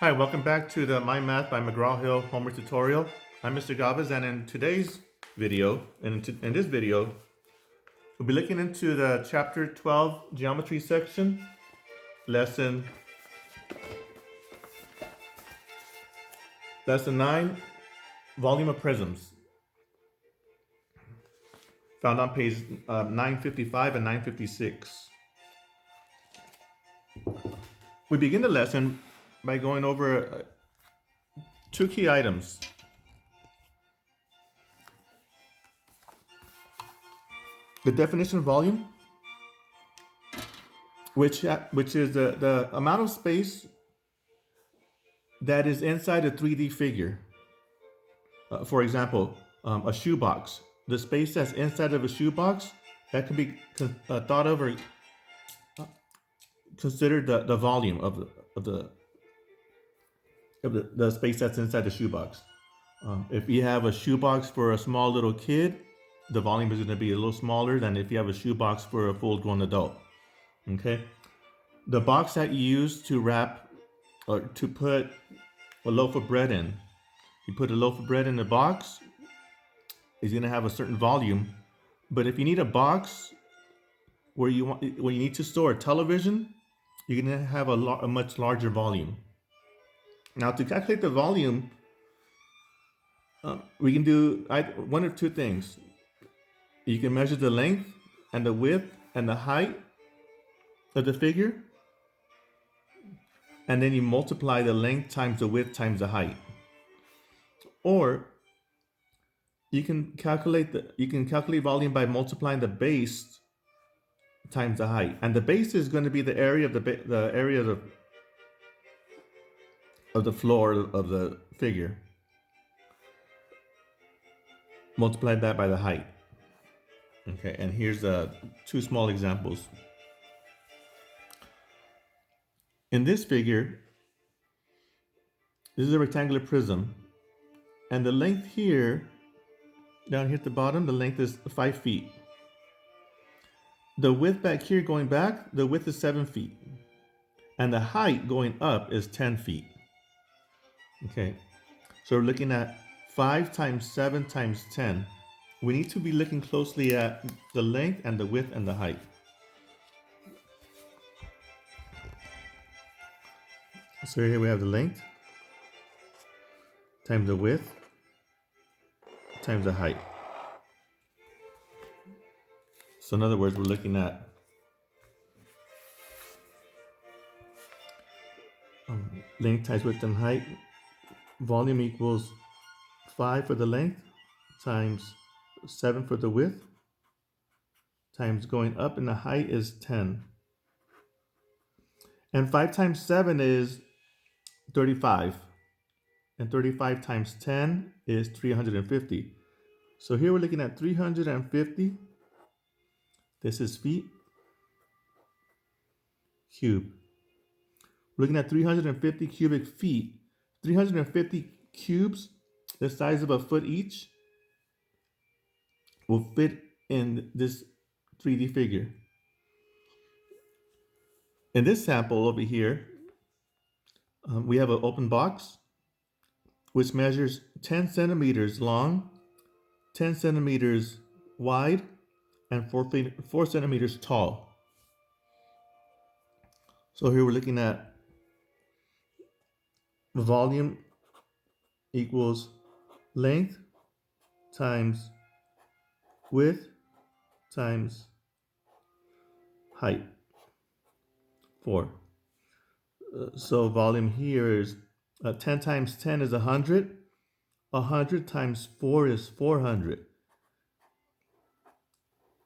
Hi, welcome back to the My Math by McGraw-Hill homework tutorial. I'm Mr. Galvez, and in today's video, in this video, we'll be looking into the chapter 12 geometry section, lesson 9, volume of prisms, found on page 955 and 956. We begin the lesson by going over two key items. The definition of volume, which is the amount of space that is inside a 3D figure. For example, a shoebox. The space that's inside of a shoebox, that can be thought of or considered the volume of the space that's inside the shoebox. If you have a shoebox for a small little kid, the volume is going to be a little smaller than if you have a shoebox for a full-grown adult. Okay, the box that you use to wrap or to put a loaf of bread in, you put a loaf of bread in the box, is going to have a certain volume. But if you need a box where you need to store a television, you're going to have a much larger volume. Now, to calculate the volume, we can do one of two things. You can measure the length and the width and the height of the figure, and then you multiply the length times the width times the height. Or you can calculate volume by multiplying the base times the height, and the base is going to be the area of the area of the floor of the figure. Multiply that by the height. Okay, and here's two small examples. In this figure, this is a rectangular prism, and the length here, down here at the bottom, the length is 5 feet. The width back here going back, the width is 7 feet. And the height going up is 10 feet. Okay, so we're looking at 5 times 7 times 10. We need to be looking closely at the length and the width and the height. So here we have the length times the width times the height. So in other words, we're looking at length times width and height. Volume equals 5 for the length times 7 for the width times going up, and the height is 10. And 5 times 7 is 35. And 35 times 10 is 350. So here we're looking at 350. This is feet cube. We're looking at 350 cubic feet. 350 cubes, the size of a foot each, will fit in this 3D figure. In this sample over here, we have an open box which measures 10 centimeters long, 10 centimeters wide, and 4 centimeters tall. So here we're looking at volume equals length times width times height, 4. So volume here is 10 times 10 is 100. 100 times 4 is 400.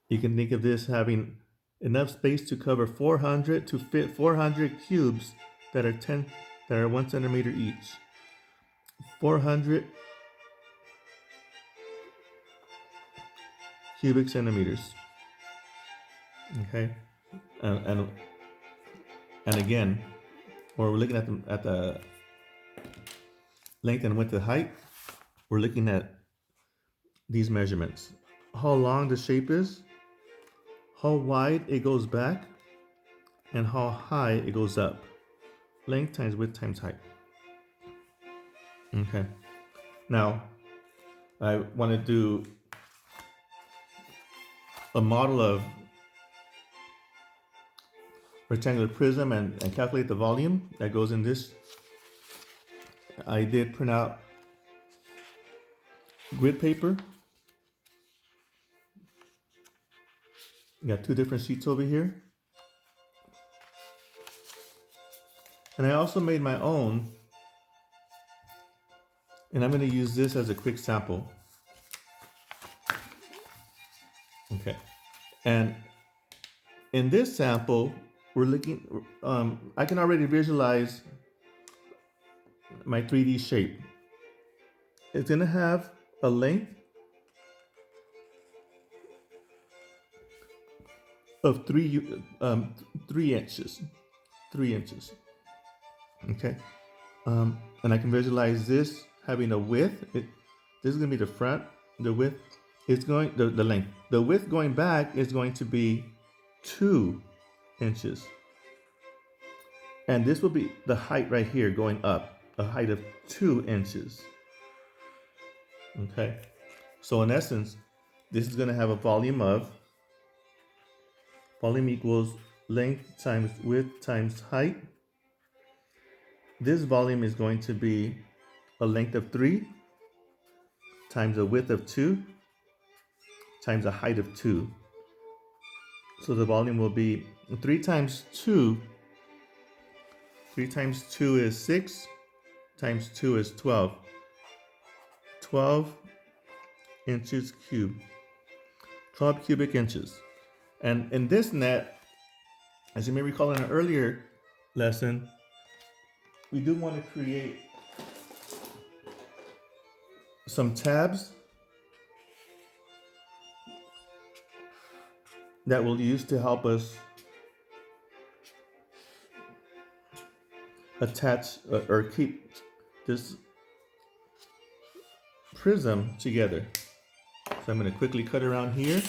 You can think of this having enough space to cover 400 to fit 400 cubes that are 1 centimeter each. 400 cubic centimeters. Okay, and again, when we're looking at the length and width and height, we're looking at these measurements: how long the shape is, how wide it goes back, and how high it goes up. Length times width times height. Okay. Now, I want to do a model of rectangular prism and calculate the volume that goes in this. I did print out grid paper. Got two different sheets over here. And I also made my own. And I'm going to use this as a quick sample. Okay. And in this sample, we're looking, I can already visualize my 3D shape. It's going to have a length of 3 inches. 3 inches. Okay. And I can visualize this having a width. This is going to be the front. The width is going, the length. The width going back is going to be 2 inches. And this will be the height right here going up, a height of 2 inches. Okay. So in essence, this is going to have a volume equals length times width times height. This volume is going to be a length of 3 times a width of 2 times a height of 2. So the volume will be 3 times 2. 3 times 2 is 6, times 2 is 12. 12 inches cubed. 12 cubic inches. And in this net, as you may recall in an earlier lesson, we do want to create some tabs that we'll use to help us attach or keep this prism together. So I'm going to quickly cut around here.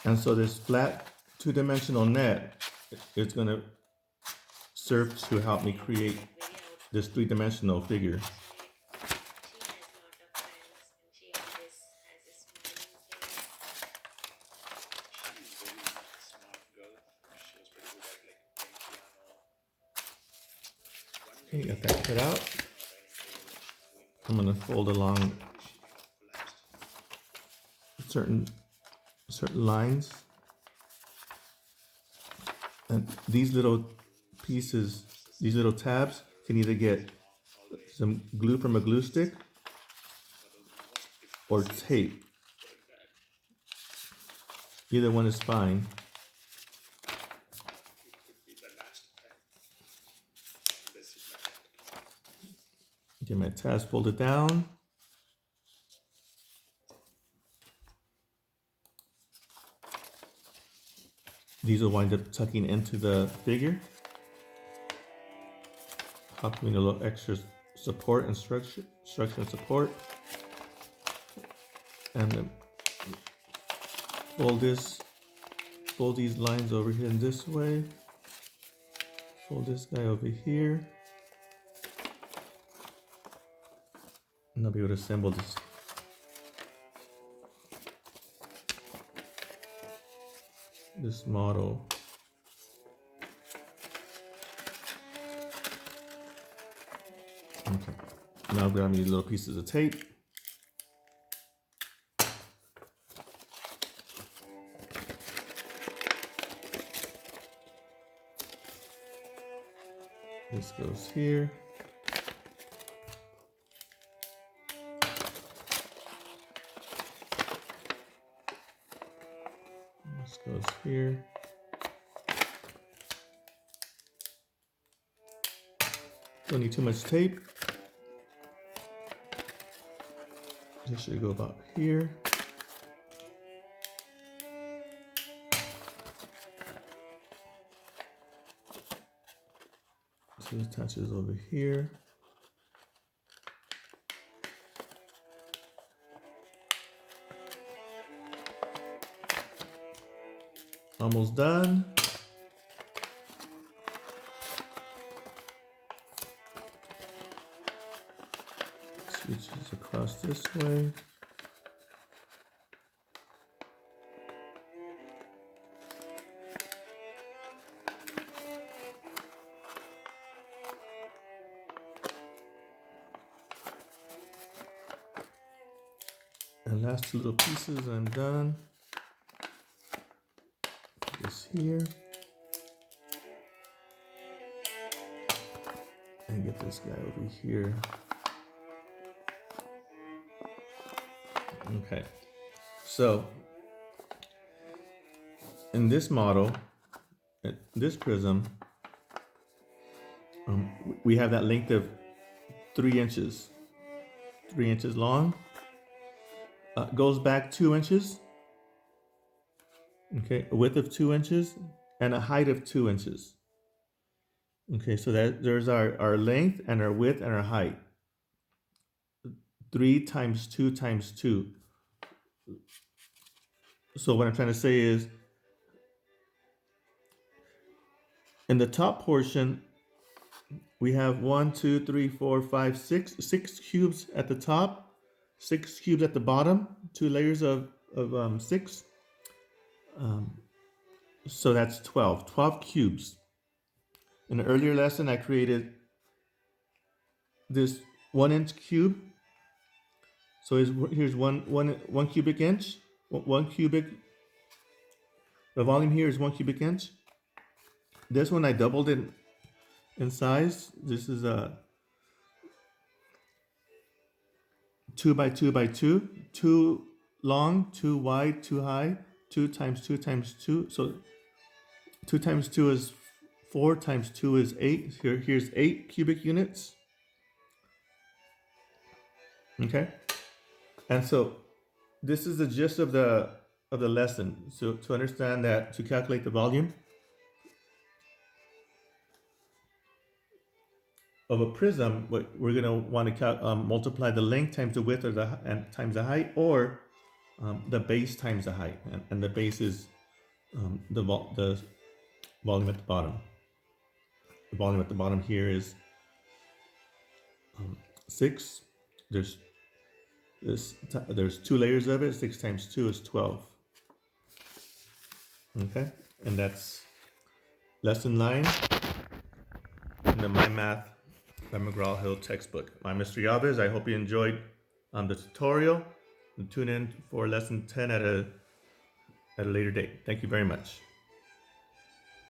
And so this flat two-dimensional net is going to serve to help me create this three-dimensional figure. Okay, got that cut out. I'm going to fold along certain lines. And these little pieces, these little tabs, can either get some glue from a glue stick or tape. Either one is fine. Get my tabs folded down. These will wind up tucking into the figure, helping a little extra support and structure and support. And then fold these lines over here in this way. Fold this guy over here. And I'll be able to assemble this model. Okay. Now I've got these little pieces of tape. This goes here. This goes here. Don't need too much tape. This should go about here. So it attaches over here. Almost done. Switches across this way. And last two little pieces, I'm done. Put this here. And get this guy over here. Okay, so in this model, this prism, we have that length of 3 inches, 3 inches long. Goes back 2 inches. Okay, a width of 2 inches and a height of 2 inches. Okay, so that there's our length and our width and our height. 3 times 2 times 2. So what I'm trying to say is, in the top portion, we have 1, 2, 3, 4, 5, 6 cubes at the top, 6 cubes at the bottom, 2 layers of 6. So that's 12 cubes. In an earlier lesson, I created this 1-inch cube. So here's one cubic inch, 1 cubic. The volume here is 1 cubic inch. This one I doubled it in size. This is a 2 by 2 by 2, 2 long, 2 wide, 2 high, 2 times 2 times 2. So 2 times 2 is 4 times 2 is 8. Here's 8 cubic units. Okay, and so this is the gist of the lesson. So to understand that, to calculate the volume of a prism, we're going to want to multiply the length times the width, or times the height, or the base times the height, and the base is the volume at the bottom. The volume at the bottom here is 6. There's 2 layers of it. 6 times 2 is 12. Okay, and that's lesson 9 in the My Math by McGraw-Hill textbook. I'm Mr. Galvez. I hope you enjoyed the tutorial, and tune in for lesson 10 at a later date. Thank you very much.